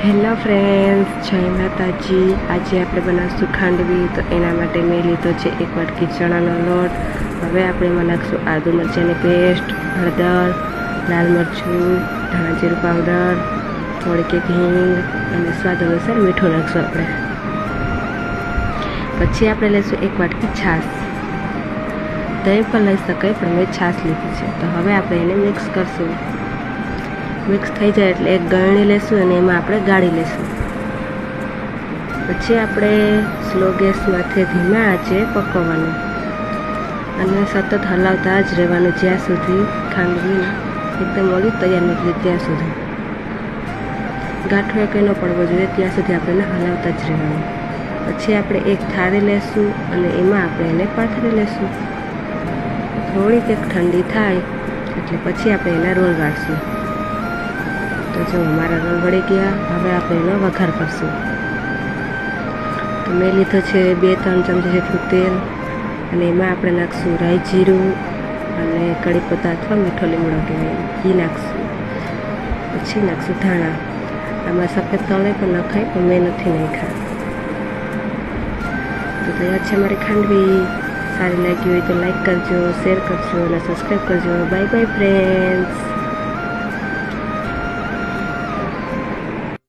Hello friends, જય માતાજી। આજે આપણે બનાવશું ખાંડવી। તો એના માટે મેં લીધો છે 1 વાટકી ચણાનો લોટ। હવે આપણે એમાં નાખશું આદુ મરચાંની પેસ્ટ, હળદર, લાલ મરચું, ધાણા જીરું પાવડર, થોડીક હિંગ અને સ્વાદ અનુસાર મીઠું નાખશું આપણે। પછી આપણે લઈશું 1 વાટકી છાશ। દહીં પણ લઈ શકાય, પણ મેં છાશ લીધી છે। તો હવે આપણે એને મિક્સ કરશું। મિક્સ થઈ જાય એટલે એક ગળણી લેશું અને એમાં આપણે ગાળી લેશું। પછી આપણે સ્લો ગેસમાંથી ધીમા આંચે પકવવાનું અને સતત હલાવતા જ રહેવાનું જ્યાં સુધી ખાંડવી એકદમ ઓલી તૈયાર ન થાય ત્યાં સુધી। ગાંઠો કંઈ ન પડવો જોઈએ ત્યાં સુધી આપણે એને હલાવતા જ રહેવાનું। પછી આપણે એક થાળી લેશું અને એમાં આપણે એને પાથરી લેશું। થોડીક એક ઠંડી થાય એટલે પછી આપણે એના રોલ વાળશું। તો જો અમારા રોલ વળી ગયા। હવે આપણે એનો વઘાર કરશું। તો મેં લીધો છે 2-3 ચમચી જેટલું તેલ અને એમાં આપણે નાખશું રાઈ જીરું અને કડી પત્તા અથવા મીઠો લીમડો કહેવાય એ નાખશું। પછી નાખશું ધાણા। આમાં સફેદ તળે પણ નખાય, પણ મેં નથી નાખ્યા। તો તૈયાર છે અમારી ખાંડવી। સારી લાગી હોય તો લાઈક કરજો, શેર કરજો અને સબસ્ક્રાઈબ કરજો। Bye bye friends.